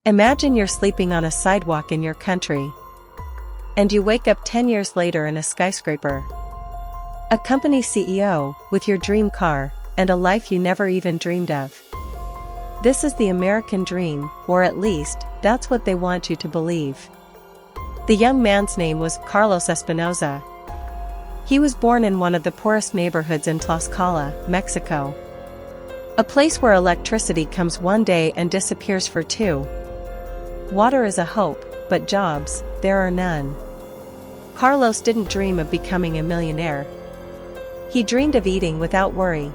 Imagine you're sleeping on a sidewalk in your country, and you wake up 10 years later in a skyscraper. A company CEO, with your dream car, and a life you never even dreamed of. This is the American dream, or at least, that's what they want you to believe. The young man's name was Carlos Espinoza. He was born in one of the poorest neighborhoods in Tlaxcala, Mexico. A place where electricity comes one day and disappears for two. Water is a hope, but jobs, there are none. Carlos didn't dream of becoming a millionaire. He dreamed of eating without worry,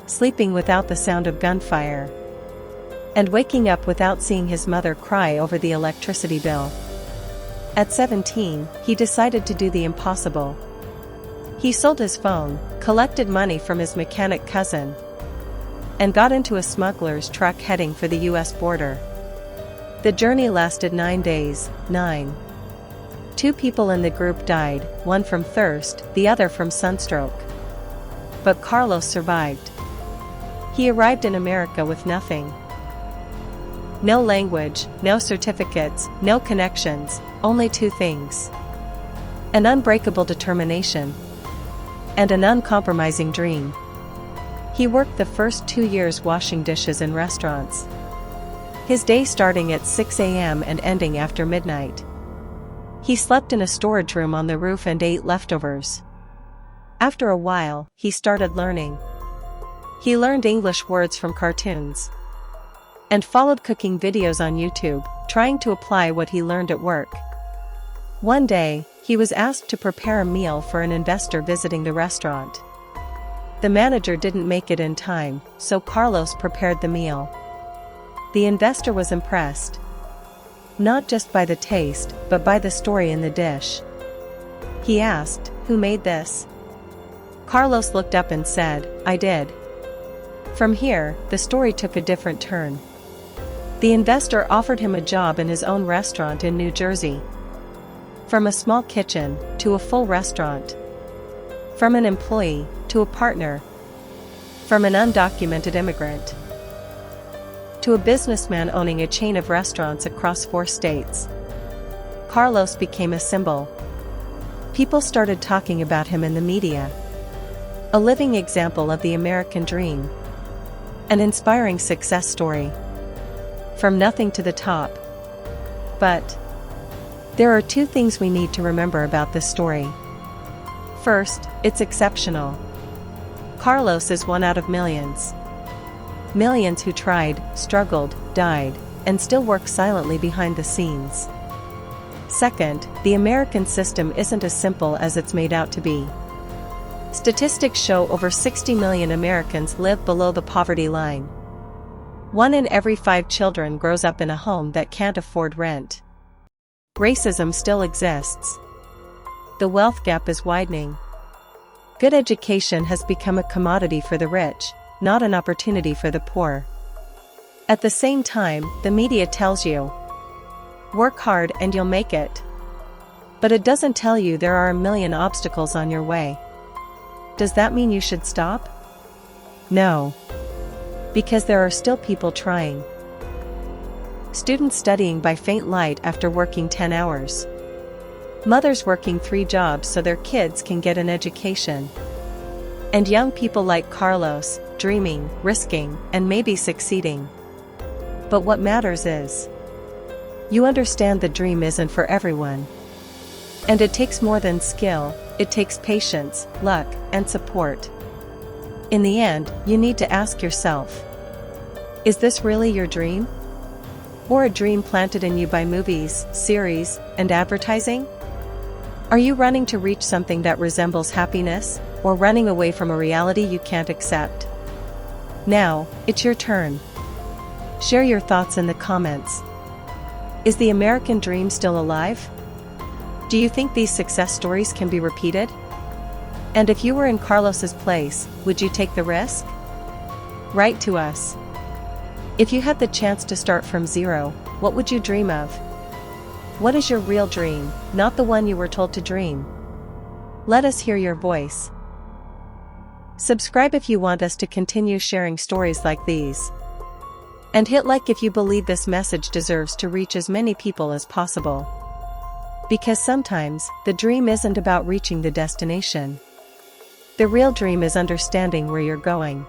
sleeping without the sound of gunfire, and waking up without seeing his mother cry over the electricity bill. At 17, he decided to do the impossible. He sold his phone, collected money from his mechanic cousin, and got into a smuggler's truck heading for the US border. The journey lasted 9 days. 2 people in the group died, one from thirst, the other from sunstroke. But Carlos survived. He arrived in America with nothing. No language, no certificates, no connections, only 2 things. An unbreakable determination, and an uncompromising dream. He worked the first 2 years washing dishes in restaurants. His day starting at 6 a.m. and ending after midnight. He slept in a storage room on the roof and ate leftovers. After a while, he started learning. He learned English words from cartoons, and followed cooking videos on YouTube, trying to apply what he learned at work. One day, he was asked to prepare a meal for an investor visiting the restaurant. The manager didn't make it in time, so Carlos prepared the meal. The investor was impressed, not just by the taste, but by the story in the dish. He asked, "Who made this?" Carlos looked up and said, "I did." From here, the story took a different turn. The investor offered him a job in his own restaurant in New Jersey. From a small kitchen, to a full restaurant. From an employee, to a partner. From an undocumented immigrant, to a businessman owning a chain of restaurants across 4 states. Carlos became a symbol. People started talking about him in the media. A living example of the American dream. An inspiring success story. From nothing to the top. But there are 2 things we need to remember about this story. First, it's exceptional. Carlos is one out of millions. Millions who tried, struggled, died, and still work silently behind the scenes. Second, the American system isn't as simple as it's made out to be. Statistics show over 60 million Americans live below the poverty line. 1 in every 5 children grows up in a home that can't afford rent. Racism still exists. The wealth gap is widening. Good education has become a commodity for the rich, not an opportunity for the poor. At the same time, the media tells you, work hard and you'll make it. But it doesn't tell you there are a million obstacles on your way. Does that mean you should stop? No. Because there are still people trying. Students studying by faint light after working 10 hours. Mothers working 3 jobs so their kids can get an education. And young people like Carlos, dreaming, risking, and maybe succeeding. But what matters is, you understand the dream isn't for everyone. And it takes more than skill, it takes patience, luck, and support. In the end, you need to ask yourself, is this really your dream? Or a dream planted in you by movies, series, and advertising? Are you running to reach something that resembles happiness, or running away from a reality you can't accept? Now, it's your turn. Share your thoughts in the comments. Is the American dream still alive? Do you think these success stories can be repeated? And if you were in Carlos's place, would you take the risk? Write to us. If you had the chance to start from zero, what would you dream of? What is your real dream, not the one you were told to dream? Let us hear your voice. Subscribe if you want us to continue sharing stories like these. And hit like if you believe this message deserves to reach as many people as possible. Because sometimes, the dream isn't about reaching the destination. The real dream is understanding where you're going.